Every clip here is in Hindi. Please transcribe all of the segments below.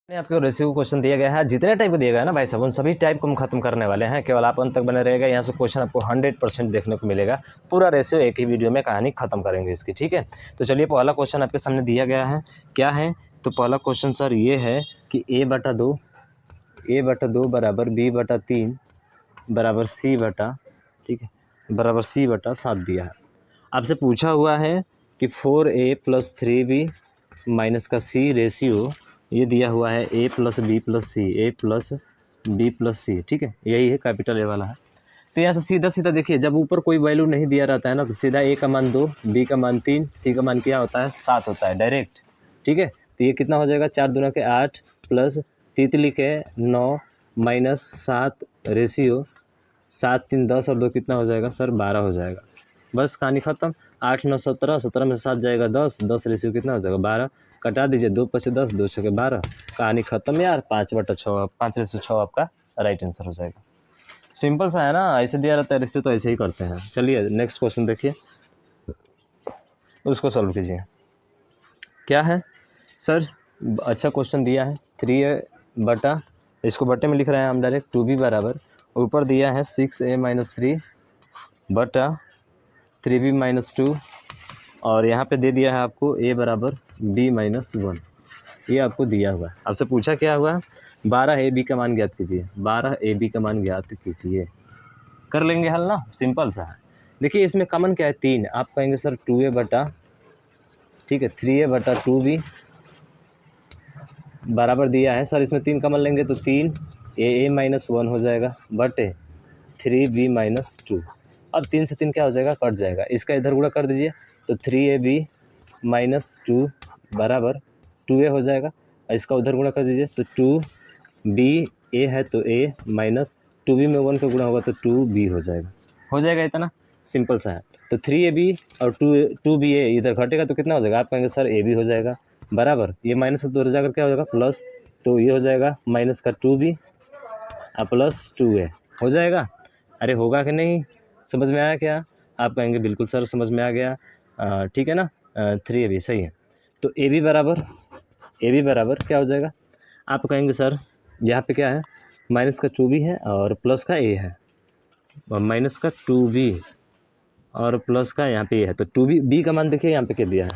ने आपको रेशियो क्वेश्चन दिया गया है, जितने टाइप को दिया गया है ना भाई साहब, उन सभी टाइप को हम खत्म करने वाले हैं। केवल आप अंत तक बने रहेगा, यहाँ से क्वेश्चन आपको 100% देखने को मिलेगा। पूरा रेशियो एक ही वीडियो में कहानी खत्म करेंगे इसकी, ठीक है। तो चलिए पहला क्वेश्चन आपके सामने दिया गया है, क्या है। तो पहला क्वेश्चन सर ये है कि a/2 बराबर b/3 बराबर c/, ठीक है, बराबर c/7 दिया है। आपसे पूछा हुआ है कि 4a + 3b माइनस का c रेशियो ये दिया हुआ है a + b + c, a + b + c, ठीक है, यही है, कैपिटल ए वाला है। तो यहाँ से सीधा सीधा देखिए, जब ऊपर कोई वैल्यू नहीं दिया रहता है ना, तो सीधा a का मान 2, b का मान 3, c का मान क्या होता है 7 होता है डायरेक्ट, ठीक है। तो ये कितना हो जाएगा, 4 दूना के 8 प्लस तितली के 9 माइनस 7 रेशियो 7 3 10 और 2 कितना हो जाएगा सर 12 हो जाएगा। बस कहानी खत्म। 8 9 17, 17 में से 7 जाएगा 10, 10 रेशियो कितना हो जाएगा 12, कटा दीजिए, 2 5 10, 2 6 12, कहानी खत्म यार। 5/6, 5/6 आपका राइट आंसर हो जाएगा। सिंपल सा है ना, ऐसे दिया रहता है रेशियो तो ऐसे ही करते हैं। चलिए नेक्स्ट क्वेश्चन देखिए, उसको सॉल्व कीजिए। क्या है सर, अच्छा क्वेश्चन दिया है। 3a/, इसको बटे में लिख रहे हैं हम डायरेक्ट, 2b बराबर, ऊपर दिया है 6a - 3 बटा 3b - 2, और यहाँ पे दे दिया है आपको a बराबर b - 1, ये आपको दिया हुआ है। आपसे पूछा क्या हुआ, 12ab का मान ज्ञात कीजिए, 12ab का मान ज्ञात कीजिए। कर लेंगे हल ना, सिंपल सा है। देखिए इसमें कॉमन क्या है 3, आप कहेंगे सर 2a बटा, ठीक है, 3a/2b बराबर दिया है सर, इसमें 3 कॉमन लेंगे तो 3a - 1 हो जाएगा बटे 3b - 2। अब 3 से 3 क्या हो जाएगा, कट जाएगा, इसका इधर गुणा कर दीजिए, तो 3ab - 2 बराबर 2a हो जाएगा, और इसका उधर गुणा कर दीजिए तो 2b, a है तो a माइनस 2b में 1 का गुणा होगा तो 2b हो जाएगा इतना, सिंपल सा है। तो 3ab और 2ba इधर घटेगा तो कितना हो जाएगा, आप कहेंगे सर ab हो जाएगा बराबर, ये माइनस से दूर जाकर क्या हो जाएगा प्लस, तो ये हो जाएगा माइनस का 2b और प्लस 2a हो जाएगा। अरे होगा कि नहीं, समझ में आया क्या, आप कहेंगे बिल्कुल सर समझ में आ गया, ठीक है ना, 3ab सही है। तो ab बराबर क्या हो जाएगा, आप कहेंगे सर यहाँ पे क्या है, माइनस का 2b है और प्लस का a है, और माइनस का 2b और प्लस का यहाँ पे a है, तो 2b, b का मान देखिए यहाँ पे क्या दिया है,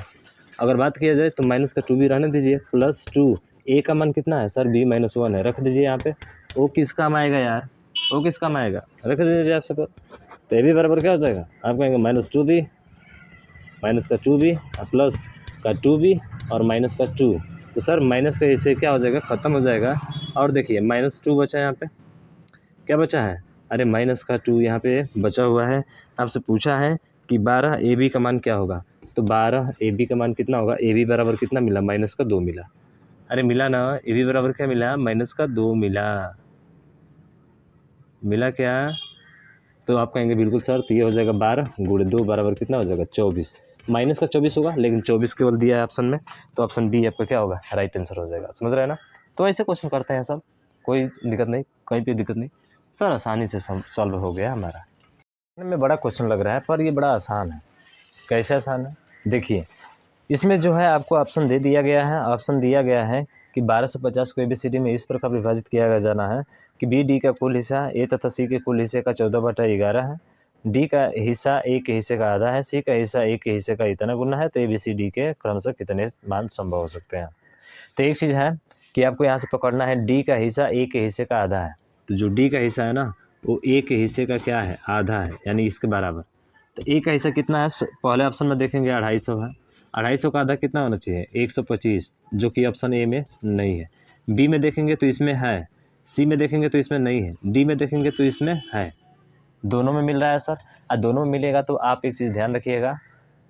अगर बात किया जाए तो माइनस का 2b रहने दीजिए, प्लस 2, a का मान कितना है सर b - 1 है, रख दीजिए यहाँ पे। ओ किस काम आएगा यार, ओ किस काम आएगा, रख दीजिए आप सब। तो a b बराबर क्या हो जाएगा, आप कहेंगे -2b, माइनस का 2b प्लस का 2b और माइनस का 2, तो सर माइनस का इससे क्या हो जाएगा, ख़त्म हो जाएगा। और देखिए -2 बचा है यहाँ पे, क्या बचा है, अरे माइनस का 2 यहाँ पे बचा हुआ है। आपसे पूछा है कि 12ab का मान क्या होगा, तो 12ab का मान कितना होगा, ab बराबर कितना मिला, माइनस का 2 मिला। अरे मिला ना, ab बराबर क्या मिला, माइनस का 2 मिला क्या। तो आप कहेंगे बिल्कुल सर, तो ये हो जाएगा 12 × 2 बराबर कितना हो जाएगा 24, माइनस का 24 होगा, लेकिन 24 केवल दिया है ऑप्शन में, तो ऑप्शन बी आपका क्या होगा, राइट आंसर हो जाएगा। समझ रहे हैं ना, तो ऐसे क्वेश्चन करते हैं सब, कोई दिक्कत नहीं, कहीं पे दिक्कत नहीं सर, आसानी से सॉल्व हो गया हमारा। में बड़ा क्वेश्चन लग रहा है पर ये बड़ा आसान है। कैसे आसान है, देखिए इसमें जो है आपको ऑप्शन दे दिया गया है, ऑप्शन दिया गया है कि 12 से 50 को ABCD में इस प्रकार विभाजित किया जाना है कि बी डी का कुल हिस्सा ए तथा सी के कुल हिस्से का 14/11 है, डी का हिस्सा ए के हिस्से का आधा है, सी का हिस्सा ए के हिस्से का इतना गुना है, तो ABCD के क्रमशः कितने मान संभव हो सकते हैं। तो एक चीज़ है कि आपको यहाँ से पकड़ना है, डी का हिस्सा ए के हिस्से का आधा है, तो जो डी का हिस्सा है ना वो ए के हिस्से का क्या है, आधा है, यानी इसके बराबर। तो ए का हिस्सा कितना है, पहले ऑप्शन में देखेंगे 250 है, 250 का आधा कितना होना चाहिए 125, जो कि ऑप्शन ए में नहीं है। बी में देखेंगे तो इसमें है, सी में देखेंगे तो इसमें नहीं है, डी में देखेंगे तो इसमें है, दोनों में मिल रहा है सर। और दोनों में मिलेगा तो आप एक चीज़ ध्यान रखिएगा,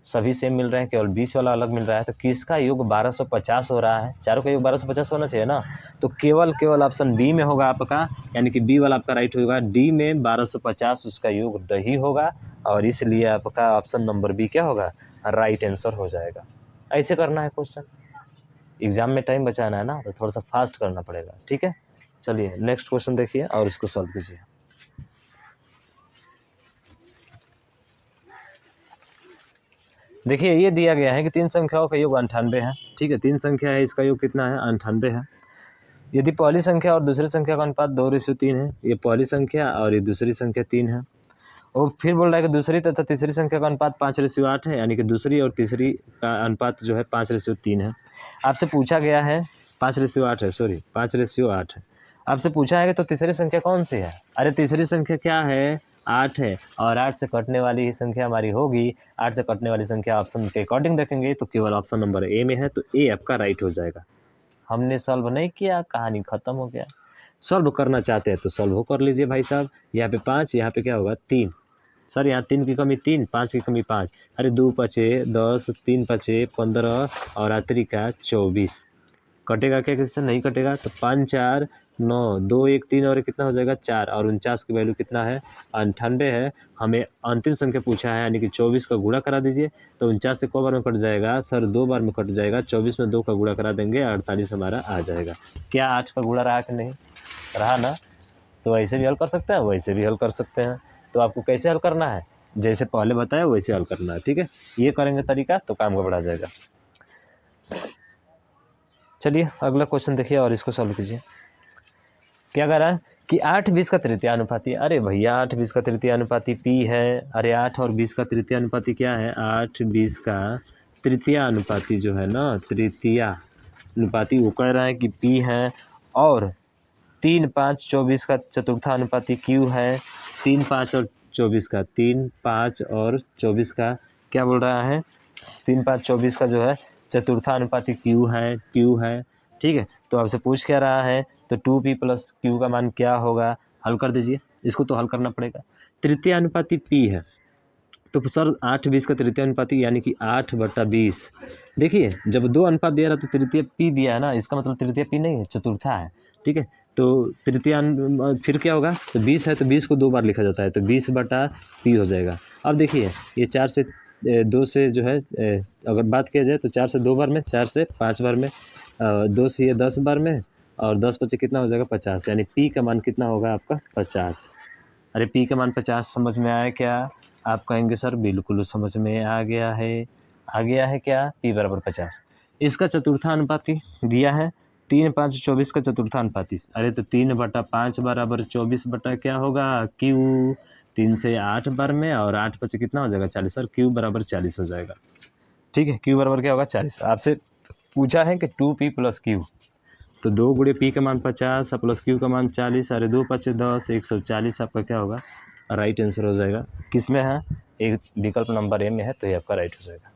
सभी सेम मिल रहे हैं, केवल बीच वाला अलग मिल रहा है, तो किसका योग 1250 हो रहा है, चारों का योग 1250 होना चाहिए ना, तो केवल ऑप्शन बी में होगा आपका, यानी कि बी वाला आपका राइट होगा, डी में 1250 उसका योग नहीं होगा, और इसलिए आपका ऑप्शन नंबर बी क्या होगा, राइट आंसर हो जाएगा। ऐसे करना है क्वेश्चन, एग्जाम में टाइम बचाना है ना, तो थोड़ा सा फास्ट करना पड़ेगा, ठीक है। चलिए नेक्स्ट क्वेश्चन देखिए और इसको सॉल्व कीजिए। देखिए ये दिया गया है कि 3 संख्याओं का योग 98 है, ठीक है, 3 संख्या है, इसका योग कितना है 98 है। यदि पहली संख्या और दूसरी संख्या का अनुपात 2:3 है, ये पहली संख्या और ये दूसरी संख्या 3 है। और फिर बोल रहा है कि दूसरी तथा तीसरी संख्या का अनुपात 5:8 है, यानी कि दूसरी और तीसरी का अनुपात जो है 5:3 है। आपसे पूछा गया है 5:8 है, सॉरी 5:8 है। आपसे पूछा है कि तो तीसरी संख्या कौन सी है? अरे तीसरी संख्या क्या है? 8 है, और 8 से कटने वाली ही संख्या हमारी होगी। 8 से कटने वाली संख्या ऑप्शन के अकॉर्डिंग देखेंगे तो केवल ऑप्शन नंबर ए में है, तो ए आपका राइट हो जाएगा। हमने सॉल्व नहीं किया, कहानी खत्म हो गया। सॉल्व करना चाहते हैं तो सॉल्व हो कर लीजिए भाई साहब। यहाँ पे 5, यहाँ पे क्या होगा 3। सर यहाँ 3 की कमी 3, 5 की कमी 5। अरे 2 पचे 10, 3 पचे 15 और आखिरी का 24। कटेगा क्या? किससे नहीं कटेगा? तो 5 4 9, 2 1 3 और कितना हो जाएगा 4, और 49 की वैल्यू कितना है? 98 है। हमें अंतिम संख्या पूछा है, यानी कि 24 का गुणा करा दीजिए। तो 49 से क बार में कट जाएगा? सर 2 बार में कट जाएगा। 24 में 2 का गुणा करा देंगे, 48 हमारा आ जाएगा। क्या 8 का गुणा रहा कि नहीं रहा ना? तो ऐसे भी हल कर सकते हैं, वैसे भी हल कर सकते हैं। तो आपको कैसे हल करना है, जैसे पहले बताया वैसे हल करना है, ठीक है। ये करेंगे तरीका तो काम गड़बड़ा जाएगा। चलिए अगला क्वेश्चन देखिए और इसको सॉल्व कीजिए। क्या कह रहा है कि 8 20 का तृतीय अनुपाती। अरे भैया 8 20 का तृतीय अनुपाती पी है। अरे 8 और 20 का तृतीय अनुपाती क्या है? 8 20 का तृतीय अनुपाती जो है ना, तृतीय अनुपाती वो कह रहा है कि पी है। और 3 5 24 का चतुर्था अनुपाती क्यू है। 3 5 और 24 का 3 5 और 24 का क्या बोल रहा है? 3 5 24 का जो है चतुर्था अनुपाती क्यू है, ठीक है। तो आपसे पूछ क्या रहा है? तो 2p प्लस क्यू का मान क्या होगा? हल कर दीजिए, इसको तो हल करना पड़ेगा। तृतीय अनुपाती p है, तो सर 8 20 का तृतीय अनुपाती यानी कि 8/20। देखिए जब 2 अनुपात दिया रहा तो तृतीय p दिया है ना, इसका मतलब तृतीय p नहीं है, चतुर्था है, ठीक है। तो तृतीय फिर क्या होगा? तो 20 है तो 20 को 2 बार लिखा जाता है, तो 20/p हो जाएगा। अब देखिए ये 4 से 2 से जो है अगर बात किया जाए तो 4 से 2 बार में, 4 से 5 बार में, 2 से ये 10 बार में, और 10 बचे कितना हो जाएगा 50, यानी p का मान कितना होगा आपका 50। अरे p का मान 50 समझ में आया क्या? आप कहेंगे सर बिल्कुल समझ में आ गया है। आ गया है क्या? p बराबर 50। इसका चतुर्था अनुपाती दिया है 3 5 24 का चतुर्था अनुपाती। अरे तो 3/5 बराबर 24 बटा क्या होगा? q। 3 से 8 बार में और 8 बचे कितना हो जाएगा 40। सर q बराबर 40 हो जाएगा, ठीक है। q बराबर क्या होगा 40। आपसे पूछा है कि 2p प्लस q, तो 2 गुणे p का मान 50 प्लस q का मान 40। अरे 2 5 10, 140 आपका क्या होगा? राइट आंसर हो जाएगा। किस में है? एक विकल्प नंबर ए में है, तो ये आपका राइट हो जाएगा।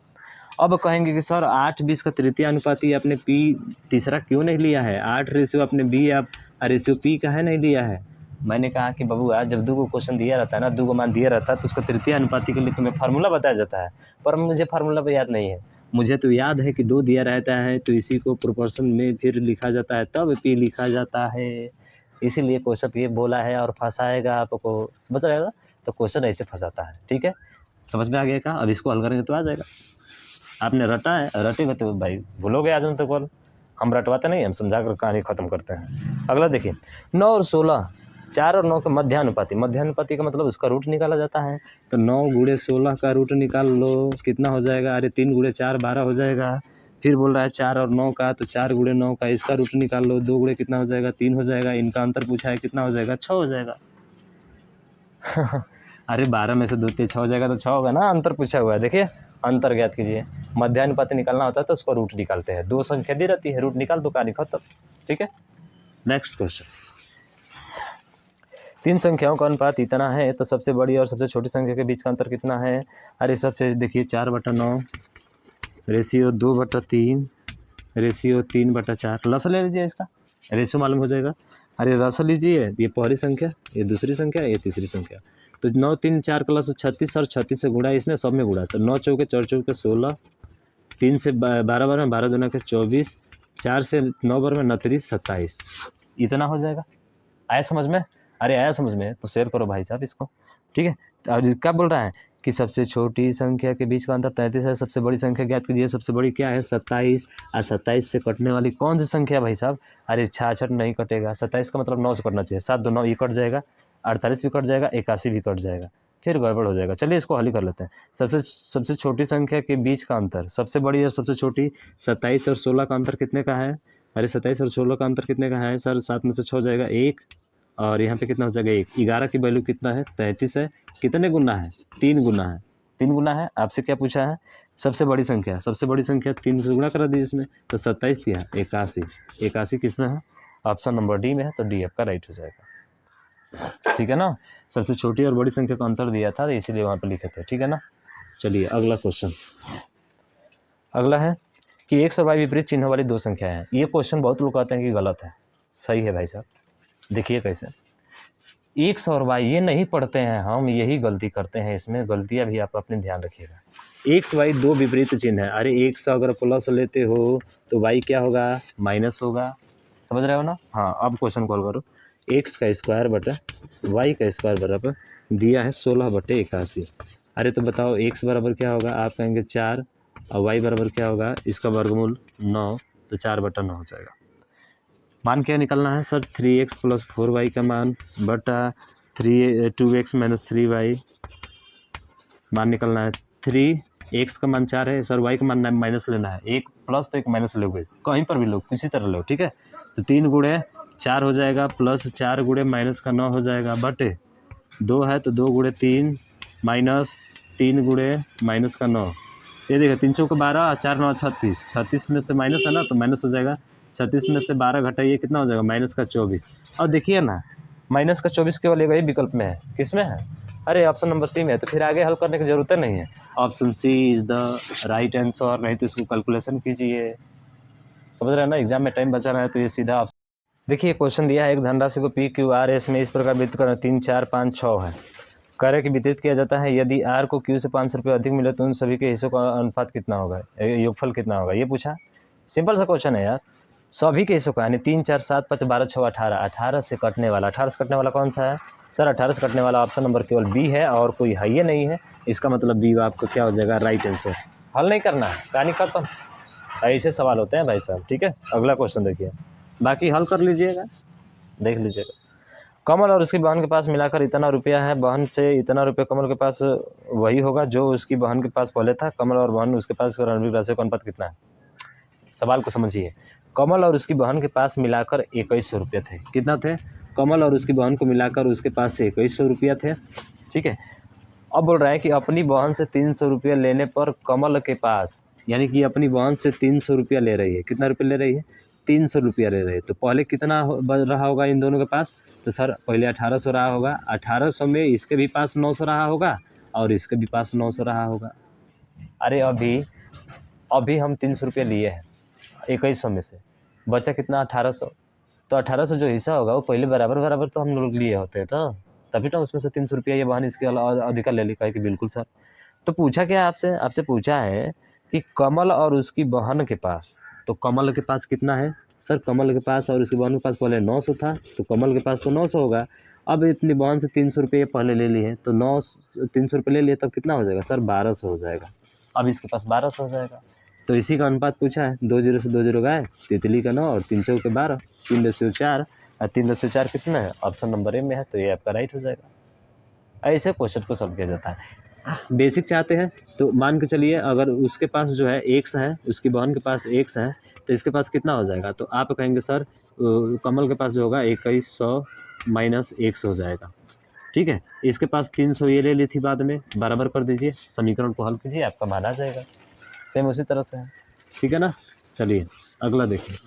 अब कहेंगे कि सर 8 20 का तृतीय अनुपाती आपने p तीसरा क्यों नहीं लिया है? 8 रेशियो आपने b आप रेशियो p का है नहीं लिया है। मैंने कहा कि बबुआ जब 2 को क्वेश्चन दिया रहता है ना, 2 को मान दिया रहता है तो उसका तृतीय अनुपाती के लिए तुम्हें फार्मूला बताया जाता है, पर मुझे फार्मूला तो याद नहीं है। मुझे तो याद है कि 2 दिया रहता है तो इसी को प्रोपोर्शन में फिर लिखा जाता है, तब p लिखा जाता है। इसीलिए क्वेश्चन ये बोला है और फंसाएगा आपको, समझ रहेगा। तो क्वेश्चन ऐसे फंसाता है, ठीक है। समझ में आ गया का? अब इसको हल करेंगे तो आ जाएगा। आपने रटा है, रटेगा तो भाई भूलोगे आज तक कॉल। हम रटवाते नहीं, हम समझा कर कहानी खत्म करते हैं। अगला देखिए 9 और 16, 4 और 9 का मध्यानुपाती। मध्यानुपाती का मतलब उसका रूट निकाला जाता है। तो 9 गुणे 16 का रूट निकाल लो, कितना हो जाएगा? अरे 3 गुणे 4 12 हो जाएगा। फिर बोल रहा है 4 और 9 का, तो 4 गुणे 9 का इसका रूट निकाल लो। 2 गुणे कितना हो जाएगा? 3 हो जाएगा। इनका अंतर पूछा है कितना हो जाएगा? 6 हो जाएगा। अरे 12 में से 2 3 6 हो जाएगा तो 6 होगा ना, अंतर पूछा हुआ है। देखिए अंतर ज्ञात कीजिए। मध्यानुपाती निकालना होता है तो उसका रूट निकालते हैं। 2 संख्या दी रहती है, रूट निकाल दो, कहानी खत्म, ठीक है। नेक्स्ट क्वेश्चन, 3 संख्याओं का अनुपात इतना है तो सबसे बड़ी और सबसे छोटी संख्या के बीच का अंतर कितना है? अरे सबसे देखिए 4/9 रेशियो 2/3 रेशियो 3/4। लसा ले लीजिए, इसका रेशियो मालूम हो जाएगा। अरे रसा लीजिए, ये पहली संख्या, ये दूसरी संख्या, ये तीसरी संख्या। तो 9 3 4 प्लस 36 और 36 से गुणा, इसमें सब में गुणा। तो 9 चौके 4 चौके 16, 3 से 12 बार में 12 दूना के 24, 4 से 9 बार में 29 27। इतना हो जाएगा। आया समझ में? अरे आया समझ में तो शेयर करो भाई साहब इसको, ठीक है। और क्या बोल रहा है कि सबसे छोटी संख्या के बीच का अंतर 33 है, सबसे बड़ी संख्या ज्ञात कीजिए। सबसे बड़ी क्या है? 27। और 27 से कटने वाली कौन सी संख्या भाई साहब? अरे 66 नहीं कटेगा। 27 का मतलब 9 से कटना चाहिए। 7 2 9 ये कट जाएगा, 48 भी कट जाएगा, 81 भी कट जाएगा, फिर गड़बड़ हो जाएगा। चलिए इसको हल ही कर लेते हैं। सबसे छोटी संख्या के बीच का अंतर, सबसे बड़ी और सबसे छोटी 27 और 16 का अंतर कितने का है? अरे 27 और 16 का अंतर कितने का है सर? 7 में से 6 जाएगा 1, और यहाँ पे कितना हो जाएगा 1। 11 की वैल्यू कितना है? 33 है। कितने गुना है? 3 गुना है। 3 गुना है। आपसे क्या पूछा है? सबसे बड़ी संख्या। सबसे बड़ी संख्या 3 से गुणा करा दीजिए इसमें, तो 27 दिया 81। 81 किस में है? ऑप्शन नंबर डी में है, तो डी आपका राइट हो जाएगा। ठीक है ना, सबसे छोटी और बड़ी संख्या का अंतर दिया था, इसीलिए वहाँ पर लिखे थे। ठीक है ना, चलिए अगला क्वेश्चन। अगला है कि एक और y विपरीत चिन्ह वाली दो संख्याएं हैं। ये क्वेश्चन बहुत लोग कहते हैं कि गलत है। सही है भाई साहब, देखिए कैसे। x और y ये नहीं पढ़ते हैं हम, यही गलती करते हैं, इसमें गलतियां भी आप अपने ध्यान रखिएगा। x y दो विपरीत चिन्ह है। अरे x अगर प्लस लेते हो तो y क्या होगा? माइनस होगा। समझ रहे हो ना? हाँ, अब क्वेश्चन कॉल करो। x का स्क्वायर बटा y का स्क्वायर बराबर दिया है 16/81। अरे तो बताओ x बराबर क्या होगा? आप कहेंगे 4, और y बराबर क्या होगा? इसका वर्गमूल 9, तो 4/9 हो जाएगा। मान क्या निकलना है सर? 3x + 4y का मान बटा 2x - 3y। मान निकलना है 3x का मान 4 है सर, y का मान माइनस लेना है। एक प्लस तो एक माइनस लोगे, कहीं पर भी लो, किसी तरह लो। ठीक है, तो 3 गुणे 4 हो जाएगा, प्लस 4 गुणे माइनस का 9 हो जाएगा, बटे 2 है तो 2 गुणे 3 माइनस 3 गुणे माइनस का 9। ये देखो 3 चौके 12, 4 9 36। 36 में से माइनस है ना, तो माइनस हो जाएगा। 36 में से 12 घटाइए, कितना हो जाएगा? माइनस का 24। और देखिए ना, माइनस का 24 केवल एक ही विकल्प में है। किस में है? अरे ऑप्शन नंबर सी में है, तो फिर आगे हल करने की जरूरत नहीं है। Option C is the right answer, नहीं तो इसको कैलकुलेशन कीजिए। समझ रहे हैं ना, एग्जाम में टाइम बचा रहा है तो ये सीधा ऑप्शन। देखिए क्वेश्चन दिया है, एक धनराशि को पी क्यू आर एस में इस प्रकार वितरित करना, 3 4 5 6 है। कार्य की वितरित किया जाता है, यदि आर को क्यू से 500 रुपये अधिक मिले तो उन सभी के हिस्सों का अनुपात कितना होगा, योगफल कितना होगा, ये पूछा। सिंपल सा क्वेश्चन है यार, सभी के हिस्सों का, यानी 3 4 7 5 12 6 18। 18 से कटने वाला, 18 से कटने वाला कौन सा है सर? 18 से कटने वाला ऑप्शन नंबर केवल बी है, और कोई है ये नहीं है। इसका मतलब बी आपको क्या हो जाएगा? Right answer. हल नहीं करना है, कहानी खत्म। ऐसे सवाल होते हैं भाई साहब। ठीक है, अगला क्वेश्चन देखिए, बाकी हल कर लीजिएगा, देख लीजिएगा। कमल और उसकी बहन के पास मिलाकर इतना रुपया है, बहन से इतना रुपया कमल के पास वही होगा जो उसकी बहन के पास पहले था। कमल और बहन उसके पास रणवीर राशि का अनुपात कितना है? सवाल को समझिए। कमल और उसकी बहन के पास मिलाकर 2100 रुपये थे। कितना थे? कमल और उसकी बहन को मिलाकर उसके पास से 2100 रुपया थे। ठीक है, अब बोल रहा है कि अपनी बहन से 300 रुपया लेने पर कमल के पास, यानी कि अपनी बहन से 300 रुपया ले रही है। कितना रुपया ले रही है? 300 रुपया ले रही है। तो पहले कितना रहा होगा इन दोनों के पास? तो सर पहले 1800 रहा होगा। 1800 में इसके भी पास 900 रहा होगा, और इसके भी पास 900 रहा होगा। अरे अभी हम 300 रुपया लिए हैं 2100 में से, बचा कितना? 1800। तो 1800 जो हिस्सा होगा वो पहले बराबर बराबर तो हम लोग लिए होते हैं, तो तभी तो उसमें से 300 रुपया ये बहन इसके अधिकार ले ली। कहा कि बिल्कुल सर। तो पूछा क्या आपसे? आपसे पूछा है कि कमल और उसकी बहन के पास, तो कमल के पास कितना है सर? कमल के पास और उसकी बहन के पास पहले 900 था, तो कमल के पास तो 900 होगा। अब इतनी बहन से 300 रुपये पहले ले लिए, तो 300 रुपये ले लिए, तब कितना हो जाएगा सर? 1200 हो जाएगा। अब इसके पास 1200 हो जाएगा। तो इसी का अनुपात पूछा है, 2 0 से 2 0 गए, तितली का 9 और 3 चौके 12, 3/4, और 3/4 किस में है? ऑप्शन नंबर ए में है, तो ये आपका राइट हो जाएगा। ऐसे क्वेश्चन को सॉल्व किया जाता है। बेसिक चाहते हैं तो मान के चलिए, अगर उसके पास जो है x है, उसकी बहन के पास x है, तो इसके पास कितना हो जाएगा? तो आप कहेंगे सर कमल के पास जो होगा 2100 - x हो जाएगा। ठीक है, इसके पास 300 ये ले ली थी, बाद में बराबर कर दीजिए, समीकरण को हल कीजिए, आपका मान आ जाएगा। सेम उसी तरह से है। ठीक है ना, चलिए अगला देखिए।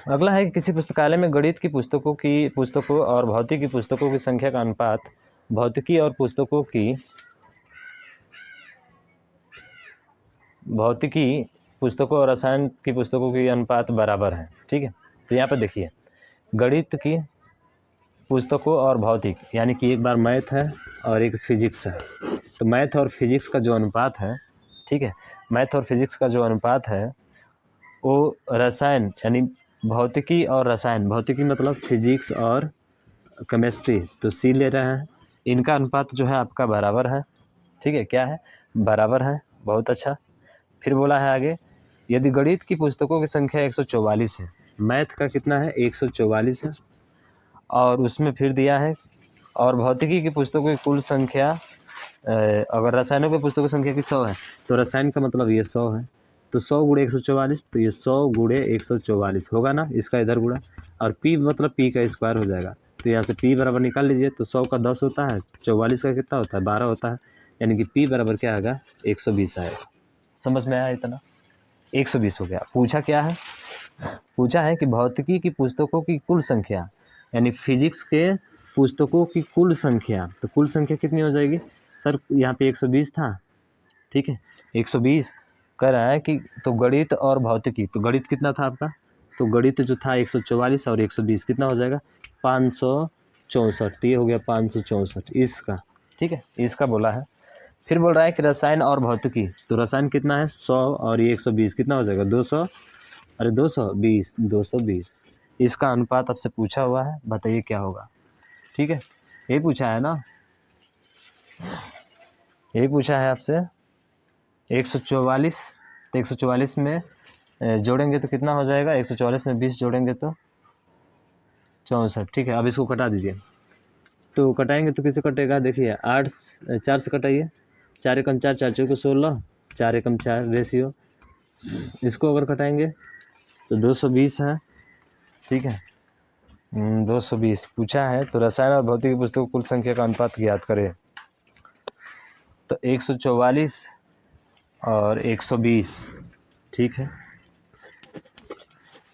अगला है कि किसी पुस्तकालय में गणित की पुस्तकों और भौतिकी की पुस्तकों की संख्या का अनुपात भौतिकी पुस्तकों और रसायन की पुस्तकों की अनुपात बराबर है। ठीक है, तो यहाँ पर देखिए, गणित की पुस्तकों और भौतिक, यानी कि एक बार मैथ है और एक फिजिक्स है, तो मैथ और फिजिक्स का जो अनुपात है, ठीक है, मैथ और फिजिक्स का जो अनुपात है वो रसायन, यानी भौतिकी और रसायन, भौतिकी मतलब फिजिक्स और केमिस्ट्री, तो सी ले रहे हैं, इनका अनुपात जो है आपका बराबर है। ठीक है, क्या है? बराबर है। बहुत अच्छा। फिर बोला है आगे, यदि गणित की पुस्तकों की संख्या 144 है, मैथ का कितना है? 144 है, और उसमें फिर दिया है, और भौतिकी की पुस्तकों की कुल संख्या, अगर रसायनों की पुस्तकों की संख्या की 100 है, तो रसायन का मतलब ये 100 है। तो 100 गुणे 144, तो ये 100 गुणे 144 होगा ना, इसका इधर गुणा, और p मतलब p का स्क्वायर हो जाएगा। तो यहाँ से p बराबर निकाल लीजिए, तो 100 का 10 होता है, 44 का कितना होता है 12 होता है, यानी कि p बराबर क्या आएगा 120 आएगा। समझ में आया इतना, 120 हो गया। पूछा क्या है, पूछा है कि भौतिकी की पुस्तकों की कुल संख्या, यानी फिजिक्स के पुस्तकों की कुल संख्या, तो कुल संख्या कितनी हो जाएगी सर, यहाँ पे 120 था, ठीक है 120 कह रहा है कि, तो गणित और भौतिकी, तो गणित कितना था आपका, तो गणित जो था 144 और 120 कितना हो जाएगा 564, तो ये हो गया 564 इसका, ठीक है इसका बोला है। फिर बोल रहा है कि रसायन और भौतिकी, तो रसायन कितना है 100 और ये 120 कितना हो जाएगा 200, अरे 220 इसका अनुपात आपसे पूछा हुआ है, बताइए क्या होगा। ठीक है यही पूछा है ना, यही पूछा है आपसे 144, तो 144 में जोड़ेंगे तो कितना हो जाएगा, 144 में 20 जोड़ेंगे तो 64, ठीक है। अब इसको कटा दीजिए, तो कटाएंगे तो किससे कटेगा, देखिए 8 4 से कटाइए, 4 एकम 4, 4 चौके 16, 4 एकम 4 रेशियो, इसको अगर कटाएंगे तो 220 है, ठीक है 220 पूछा है। तो रसायन और भौतिकी पुस्तकों कुल संख्या का अनुपात ज्ञात करें, तो 144 और 120, ठीक है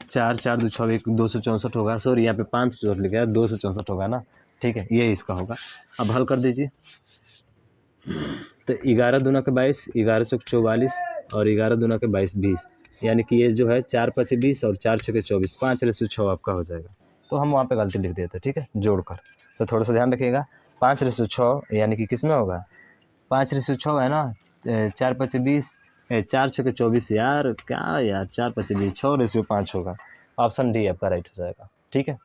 4 4 2 6 264 होगा, सॉरी यहाँ पे 5 जोड़ लिखा है 264 होगा ना, ठीक है ये इसका होगा। अब हल कर दीजिए, तो 11 दूना के 22, 11 चौक 44 और 11 दूना के 22 20, यानी कि ये जो है 4 5 20 और 4 6 24, 5/6 आपका हो जाएगा। तो हम वहाँ पे गलती लिख देते हैं, ठीक है जोड़कर, तो थोड़ा सा ध्यान रखिएगा 5/6 यानी कि किस में होगा 5/6 है ना, 4 5 20, 4 6 24, यार क्या यार 4 5 20, 6/5 होगा, ऑप्शन डी आपका राइट हो जाएगा। ठीक है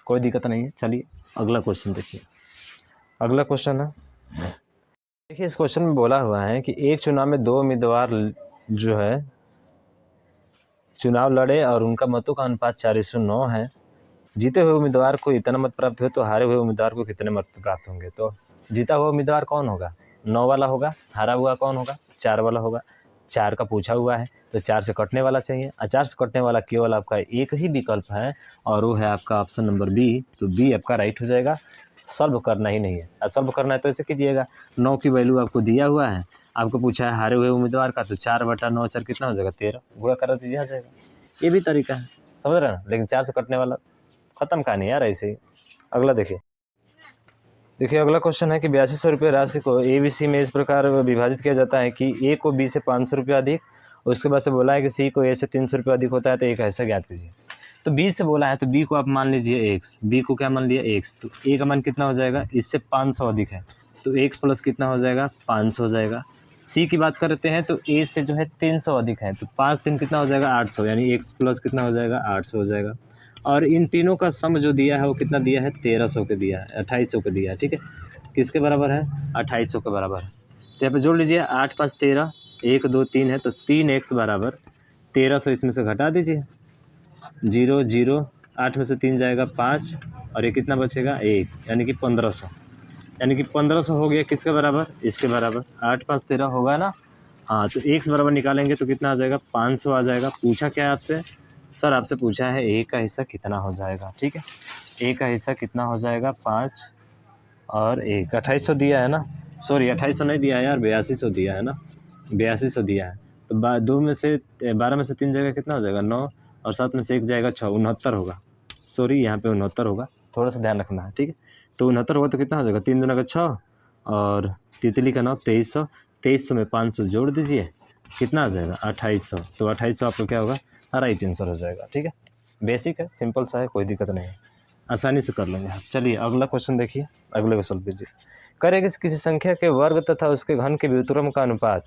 कोई दिक्कत नहीं है। चलिए अगला क्वेश्चन देखिए, अगला क्वेश्चन है, देखिए इस क्वेश्चन में बोला हुआ है कि एक चुनाव में 2 उम्मीदवार जो है चुनाव लड़े और उनका मतों का अनुपात 4:9 है। जीते हुए उम्मीदवार को इतना मत प्राप्त हुए तो हारे हुए उम्मीदवार को कितने मत प्राप्त होंगे। तो जीता हुआ उम्मीदवार कौन होगा, 9 वाला होगा, हारा हुआ कौन होगा 4 वाला होगा। 4 का पूछा हुआ है तो 4 से कटने वाला चाहिए, और 4 से कटने वाला केवल आपका एक ही विकल्प है और वो है आपका ऑप्शन नंबर बी, तो बी आपका राइट हो जाएगा। सॉल्व करना ही नहीं है, और सॉल्व करना है तो ऐसे कीजिएगा, 9 की वैल्यू आपको दिया हुआ है, आपको पूछा है हारे हुए उम्मीदवार का, तो 4/9 4 कितना हो जाएगा 13, गुणा कर दीजिए आ जाएगा। ये भी तरीका है, समझ रहे ना, लेकिन 4 से कटने वाला खत्म कहानी यार ऐसे ही। अगला देखिए अगला क्वेश्चन है कि 8200 रुपये राशि को ABC में इस प्रकार विभाजित किया जाता है कि A को B से 500 रुपये अधिक, उसके बाद से बोला है कि C को A से 300 रुपये अधिक होता है, तो एक ऐसा ज्ञात कीजिए। तो B से बोला है तो B को आप मान लीजिए x, B को क्या मान लिया x, तो A का मान कितना हो जाएगा, इससे 500 अधिक है तो x प्लस कितना हो जाएगा 500 हो जाएगा। C की बात करते हैं तो A से जो है 300 अधिक है, तो 5 3 कितना हो जाएगा 800, यानी x प्लस कितना हो जाएगा 800 हो जाएगा। और इन तीनों का सम जो दिया है वो कितना दिया है 1300 के दिया है, 2800 के दिया है, ठीक है किसके बराबर है 2800 के बराबर है। तो यहाँ पे जोड़ लीजिए 8 5 13, 1 2 3 है, तो 3x बराबर 1300 इसमें से घटा दीजिए, 0 0, 8 में से 3 जाएगा 5 और ये कितना बचेगा 1, यानी कि 1500, यानी कि 1500 हो गया किसके बराबर, इसके बराबर। 8 5 13 होगा ना, हाँ तो x बराबर निकालेंगे तो कितना आ जाएगा 500 आ जाएगा। पूछा क्या है आपसे, सर आपसे पूछा है a का हिस्सा कितना हो जाएगा, ठीक है a का हिस्सा कितना हो जाएगा 5 और 1, 2800 दिया है ना, सॉरी 2800 नहीं दिया है यार, 8200 दिया है ना, 8200 दिया है। तो 2 में से 12 में से 3 जाएगा कितना हो जाएगा 9, और 7 में से 1 जाएगा 6, 69 होगा, सॉरी यहाँ पे 69 होगा, थोड़ा सा ध्यान रखना है, ठीक है तो 69 होगा तो कितना हो जाएगा 3 दूना का 6 और तितली का 9, 2300, 2300 में 500 जोड़ दीजिए कितना आ जाएगा 2800, तो 2800 आपका क्या होगा राइट आंसर हो जाएगा। ठीक है बेसिक है, सिंपल सा है, कोई दिक्कत नहीं है, आसानी से कर लेंगे आप। चलिए अगला क्वेश्चन देखिए, अगले को सॉल्व कीजिए। करें कि किसी संख्या के वर्ग तथा उसके घन के व्युत्क्रम का अनुपात,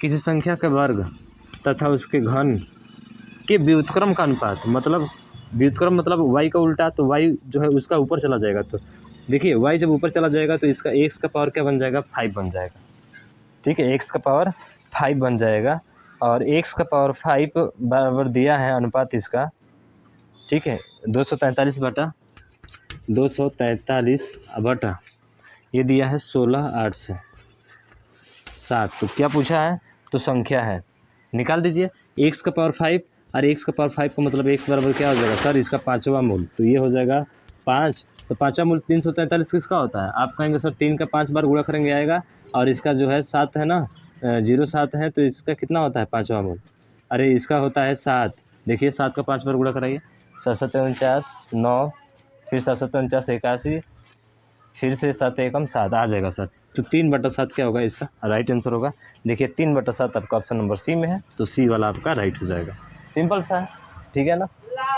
किसी संख्या के वर्ग तथा उसके घन के व्युत्क्रम का अनुपात, मतलब व्युत्क्रम मतलब y का उल्टा, तो y जो है उसका ऊपर चला जाएगा, तो देखिए y जब ऊपर चला जाएगा तो इसका x का पावर क्या बन जाएगा 5 बन जाएगा, ठीक है x का पावर 5 बन जाएगा, और x का पावर 5 बराबर दिया है अनुपात इसका, ठीक है 243/243 ये दिया है 16/8 से 7, तो क्या पूछा है, तो संख्या है, निकाल दीजिए एक्स का पावर 5 और एक्स का पावर 5 का मतलब एक्स बराबर क्या हो जाएगा सर, इसका 5वां मूल, तो ये हो जाएगा 5। तो 5वां मूल 343 किसका होता है, आप कहेंगे सर 3 का 5 बार गुणा करेंगे आएगा, और इसका जो है 7 है ना, 0 7 है, तो इसका कितना होता है 5वां मूल, अरे इसका होता है 7। देखिए 7 का 5 बार गुणा कराइए, 7 7 49 9, फिर 7 7 49 81, फिर से 7 एकम 7 आ जाएगा सर। तो 3/7 क्या होगा इसका राइट आंसर होगा। देखिए 3/7 आपका ऑप्शन नंबर सी में है, तो सी वाला आपका राइट हो जाएगा। सिंपल सा है, ठीक है ना।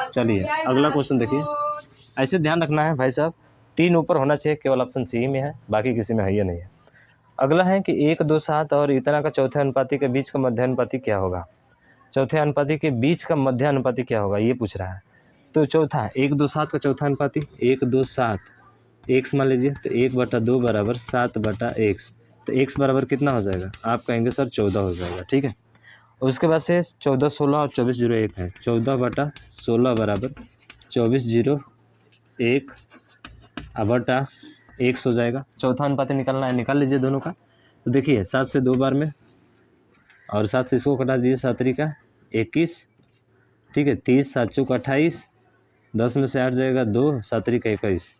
चलिए अगला क्वेश्चन देखिए, ऐसे ध्यान रखना है भाई साहब, 3 ऊपर होना चाहिए, केवल ऑप्शन सी में है, बाकी किसी में है या नहीं है। अगला है कि 1 2 7 और इतना का चौथे अनुपाती के बीच का मध्य अनुपाती क्या होगा। चौथे अनुपाती के बीच का मध्य अनुपाती क्या होगा ये पूछ रहा है। तो चौथा 1 2 7 का चौथा अनुपाती 1 2 7 एक्स मान लीजिए, तो 1/2 बराबर 7/x, तो x बराबर कितना हो जाएगा, आप कहेंगे सर 14 हो जाएगा, ठीक है। उसके बाद से 14 16 और 24 0 1 है, 14/16 बराबर 24 0 1 बटा x हो जाएगा। चौथा अनुपाती निकालना है, निकाल लीजिए दोनों का। तो देखिए 7 से 2 बार में, और 7 से इसको कटा दीजिए, 7 3 का 21, ठीक है, 30 7 चौक 28, 10 में से 8 जाएगा 2, 7 3 का 21,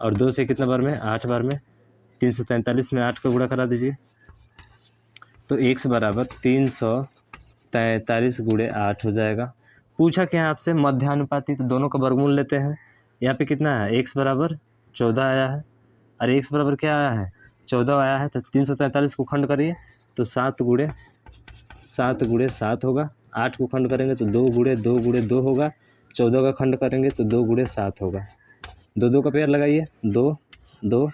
और 2 से कितना बार में 8 बार में, 343 में 8 का गुणा करा दीजिए, तो x बराबर 343 गुणे 8 हो जाएगा। पूछा क्या है आपसे मध्यानुपाती, तो दोनों का वर्गमूल लेते हैं। यहाँ पे कितना है x बराबर 14 आया है, अरे x बराबर क्या आया है 14 आया है, तो 343 को खंड करिए तो 7 गुणे 7 होगा, 8 को खंड करेंगे तो 2 गुणे 2 होगा, 14 का खंड करेंगे तो 2 गुणे 7 होगा। 2 2 का पेयर लगाइए, 2 2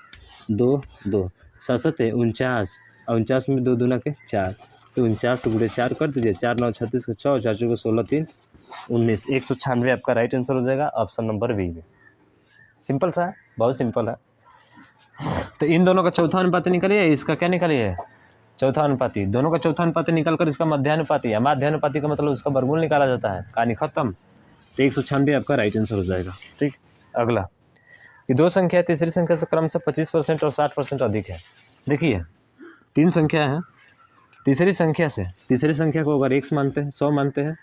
2 2 7 7 है 49, और 49 में 2 दूना के 4, तो 49 गुणे 4 कर दीजिए, 4 9 36 का 6, 4 4 को 16 3 19, 196 आपका राइट आंसर हो जाएगा ऑप्शन नंबर बी में। सिंपल सा है, बहुत सिंपल है। तो इन दोनों का चौथा अनुपाती निकालिए, इसका क्या निकालिए चौथा अनुपाती, दोनों का चौथा अनुपाती निकाल कर इसका मध्यानुपाती है, माध्यानुपाती का मतलब उसका वर्गमूल निकाला जाता है, कहानी खत्म। तो 196 आपका राइट आंसर हो जाएगा, ठीक। अगला कि दो संख्या तीसरी संख्या से क्रमशः 25% और 60% अधिक है। देखिए 3 संख्या है, तीसरी संख्या को अगर 1 मानते हैं 100 मानते हैं,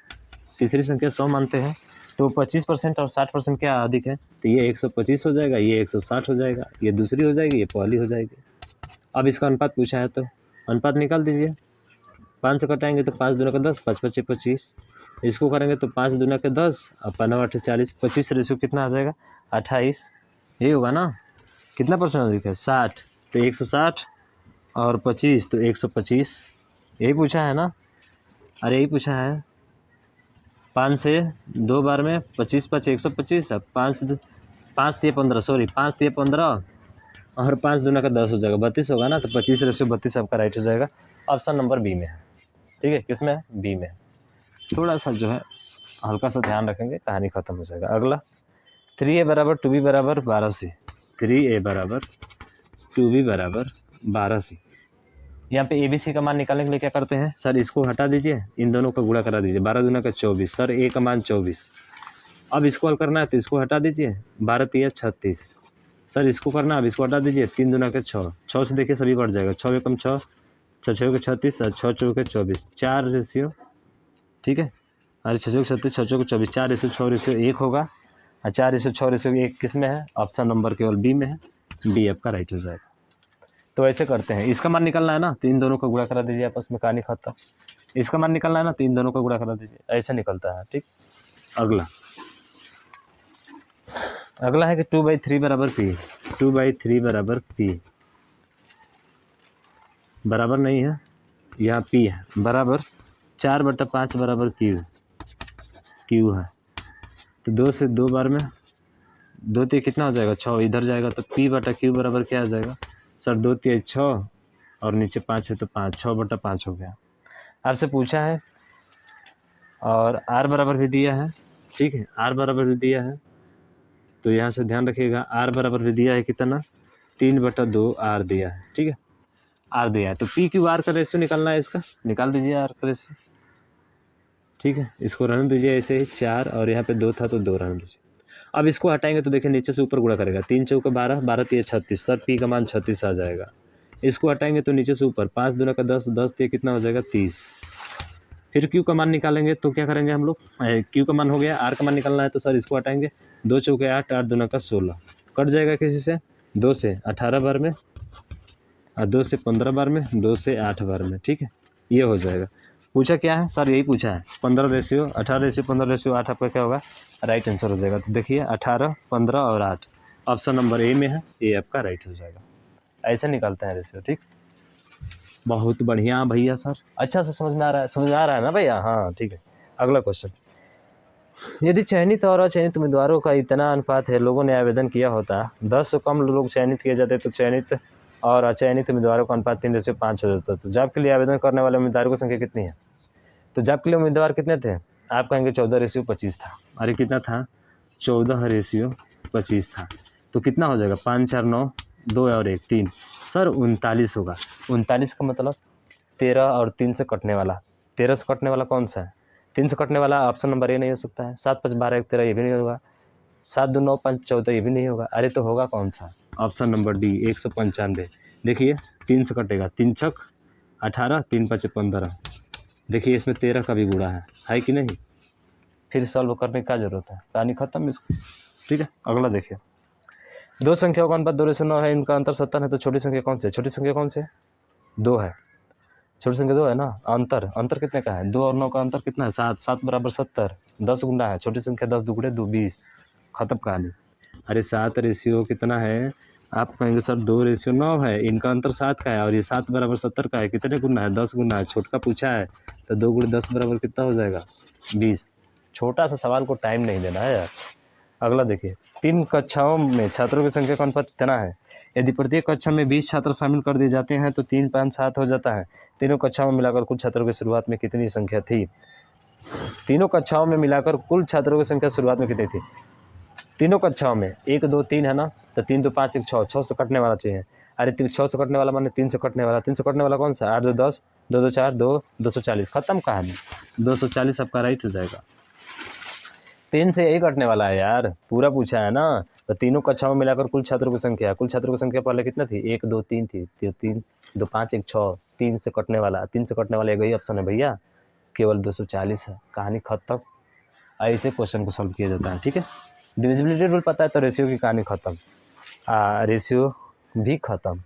तीसरी संख्या 100 मानते हैं, तो 25% और 60% क्या अधिक है, तो ये 125 हो जाएगा, ये 160 हो जाएगा, ये दूसरी हो जाएगी, ये पहली हो जाएगी। अब इसका अनुपात पूछा है, तो अनुपात निकाल दीजिए। 5 से कटाएंगे तो 5 दूना का 10, 5 5 25, इसको करेंगे तो 5 दूना का 10 और 5 8 40, 25 रेशियो कितना आ जाएगा 28, यही होगा ना। कितना परसेंट अधिक है 60, तो 160 और 25 तो 125, यही पूछा है ना। अरे यही पूछा है, 5 से 2 बार में 25 5 125, 5 3 15 सॉरी 5 3 15 और 5 दूना का 10 हो जाएगा 32 होगा ना, तो 25/32 आपका राइट हो जाएगा, ऑप्शन नंबर बी में है, ठीक है। किस में है, बी में। थोड़ा सा जो है हल्का सा ध्यान रखेंगे, कहानी खत्म हो जाएगा। अगला 3a बराबर 2b बराबर 12c, 3a बराबर 2b बराबर 12c। यहाँ पे ABC का मान निकालने के लिए क्या करते हैं सर, इसको हटा दीजिए, इन दोनों का गुणा करा दीजिए, 12 दूना का 24, सर a का मान 24। अब इसको हल करना है तो इसको हटा दीजिए, 12 3 36, सर इसको करना, अब इसको हटा दीजिए, 3 दूना के 6, 6 से देखिए सभी बढ़ जाएगा, 6 एकम 6, 6 6 के 36 और 6 4 के 24, 4 रेशियो, ठीक है। अरे 6 6 36, 6 4 के 24, 4 रेशियो 6 रेशियो 1 होगा, और 4 रेशियो 6 रेशियो 1 किस में है, ऑप्शन नंबर केवल बी में है, बी आपका राइट हो जाएगा। तो ऐसे करते हैं, इसका मान निकालना है ना, तो इन दोनों का गुणा करा दीजिए आपस में, कहानी खत्म। इसका मान निकालना है ना, तो इन दोनों का गुणा करा दीजिए, ऐसे निकलता है, ठीक। अगला है कि 2/3 बराबर p, 2/3 बराबर p बराबर नहीं है, यहाँ p है, बराबर 4/5 बराबर q है। तो 2 से 2 बार में 2 3 कितना हो जाएगा 6, इधर जाएगा तो p/q बराबर क्या आ जाएगा सर, 2 3 6 और नीचे 5 है तो 5, 6/5 हो गया। आपसे पूछा है और r बराबर भी दिया है, ठीक है, r बराबर भी दिया है, तो यहाँ से ध्यान रखिएगा, r बराबर भी दिया है कितना 3/2 r दिया है, ठीक है, r दिया है। तो p/q/r का रेशियो निकालना है, इसका निकाल दीजिए r का रेशियो, ठीक है। इसको रहने दीजिए ऐसे ही 4, और यहाँ पे 2 था तो 2 रहने दीजिए। अब इसको हटाएंगे तो देखिए नीचे से ऊपर गुणा करेगा, 3 चौके 12, 12 3 36, सर p का मान 36 आ जाएगा। इसको हटाएंगे तो नीचे से ऊपर 5 दूना का 10, 10 3 कितना हो जाएगा 30, फिर क्यू का मान निकालेंगे तो क्या करेंगे हम लोग, क्यू का मान हो गया, आर का मान निकालना है तो सर इसको हटाएंगे, 2 चौके 8, 8 दूना का 16, कट जाएगा किसी से, 2 से 18 बार में और 2 से 15 बार में, 2 से 8 बार में, ठीक है। ये हो जाएगा। पूछा क्या है सर, यही पूछा है 15:18:15:8 आपका क्या होगा, राइट आंसर हो जाएगा। तो देखिए 18, 15 और 8 ऑप्शन नंबर ए में है, ये आपका राइट हो जाएगा। ऐसे निकलते हैं रेशियो, ठीक। बहुत बढ़िया भैया सर, अच्छा से समझ में आ रहा है ना भैया, हाँ ठीक है। अगला क्वेश्चन, यदि चयनित और अचयनित उम्मीदवारों का इतना अनुपात है, लोगों ने आवेदन किया होता, 10 से कम लोग चयनित किए जाते तो चयनित और अचयनित उम्मीदवारों का अनुपात 3:5 हो जाता। तो जॉब के लिए आवेदन करने वाले उम्मीदवारों की संख्या कितनी है? तो जॉब के लिए उम्मीदवार कितने थे? आप कहेंगे 14:25 था। अरे कितना था? 14:25 था। तो कितना हो जाएगा? 5, 4, 9, 2 और 1, 3 सर 39 होगा। 39 का मतलब 13 और 3 से कटने वाला। 13 से कटने वाला कौन सा है? 3 से कटने वाला ऑप्शन नंबर ए नहीं हो सकता है। 7, 5, 12, 1, 13 ये भी नहीं होगा। 7, 2, 9, 5, 14 ये भी नहीं होगा। अरे तो होगा कौन सा? Option number D 195। देखिए 3 से कटेगा, 3 छक 18, 3 5 15। देखिए इसमें 13 का भी गुणा है कि नहीं? फिर सॉल्व करने की क्या जरूरत है, कहानी खत्म इसको, ठीक है। अगला देखिए, दो संख्याओं का अनुपात 2:9 है, इनका अंतर 17 है, तो छोटी संख्या कौन सी है? छोटी संख्या कौन सी है? 2 है। छोटी संख्या 2 है ना। अंतर कितने का है? 2 और 9 का अंतर कितना है? 7, 7 बराबर 70, 10 गुना है। छोटी संख्या 10 दुगुणे 2, 20, खत्म कहानी। अरे 7 रेशियो कितना है? आप कहेंगे सर 2:9 है, इनका अंतर 7 का है और ये 7 बराबर 70 का है। कितने गुना है? 10 गुना है। छोटका पूछा है तो 2 × 10 बराबर कितना हो जाएगा? 20। छोटा सा सवाल को टाइम नहीं देना है यार। अगला देखिए, 3 कक्षाओं में छात्रों की संख्या का अनुपात कितना है? यदि प्रत्येक कक्षा में 20 छात्र शामिल कर दिए जाते हैं तो 3, 5, 7 हो जाता है। तीनों कक्षाओं में मिलाकर कुल छात्रों की शुरुआत में कितनी संख्या थी? तीनों कक्षाओं में मिलाकर कुल छात्रों की संख्या शुरुआत में कितनी थी? तीनों कक्षाओं में 1, 2, 3 है ना, तो 3, 2, 5, 1, 6, 6 से कटने वाला चाहिए। अरे 6 से कटने वाला माने 3 से कटने वाला। 3 से कटने वाला कौन सा? 8, 2, 10, 2, 2, 4, 2, 240, खत्म कहानी। 240 आपका राइट हो जाएगा। 3 से यही कटने वाला है यार, पूरा पूछा है ना। तो तीनों कक्षाओं में मिलाकर कुल छात्रों की संख्या, पहले कितना थी? 1, 2, 3 थी। 3, 2, 5, 1, 6, 3 से कटने वाला एक ही ऑप्शन है भैया, केवल 240 है। कहानी खत्म। ऐसे क्वेश्चन को सॉल्व किया जाता है, ठीक है। डिविजिबिलिटी रूल पता है तो रेशियो की कहानी खत्म, रेशियो भी खत्म।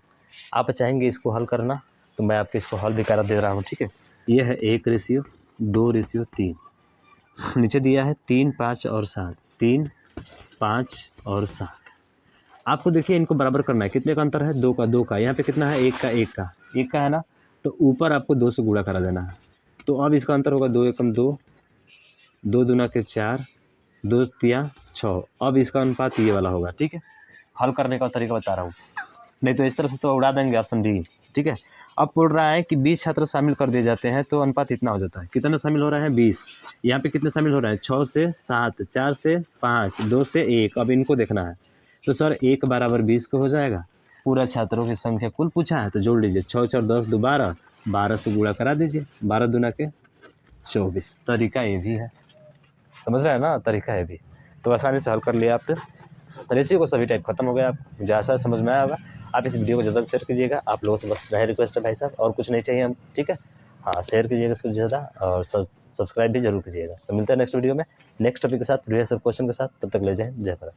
आप चाहेंगे इसको हल करना तो मैं आपको इसको हल भी करा दे रहा हूँ, ठीक है। ये है 1:2:3, नीचे दिया है 3, 5 और 7, 3, 5 और 7। आपको देखिए इनको बराबर करना है। कितने का अंतर है? 2 का 2 का। यहाँ पे कितना है? 1 का 1 का है ना, तो ऊपर आपको 2 से गुणा करा देना है। तो अब इसका अंतर होगा 2 एकम 2, 2 दूना के 4, 2 तिया 6। अब इसका अनुपात ये वाला होगा, ठीक है। हल करने का तरीका बता रहा हूँ, नहीं तो इस तरह से तो उड़ा देंगे ऑप्शन डी, ठीक है। अब बोल रहा है कि 20 छात्र शामिल कर दिए जाते हैं तो अनुपात इतना हो जाता है। कितना शामिल हो रहा है? 20। यहाँ पे कितने शामिल हो रहा है? 6 से 7, 4 से 5, 2 से 1। अब इनको देखना है तो सर 1 बराबर 20 को हो जाएगा। पूरा छात्रों की संख्या कुल पूछा है तो जोड़ लीजिए, 6, 4, 10, 2, 12, 12 से गुणा करा दीजिए, 12 दूना के 24। तरीका ये भी है, समझ रहे हैं ना, तरीका है भी। तो आसानी से हल कर लिया आप। रेशियो को सभी टाइप खत्म हो गया। आप मुझे आशा समझ में आया होगा। आप इस वीडियो को ज़्यादा शेयर कीजिएगा। आप लोगों से बस यही रिक्वेस्ट है भाई साहब, और कुछ नहीं चाहिए हम, ठीक है। हाँ शेयर कीजिएगा इसको ज़्यादा, और सब्सक्राइब भी जरूर कीजिएगा। तो मिलते हैं नेक्स्ट वीडियो में नेक्स्ट टॉपिक के साथ, ढेर सारे क्वेश्चन के साथ। तब तक ले जाएं, जय भारत।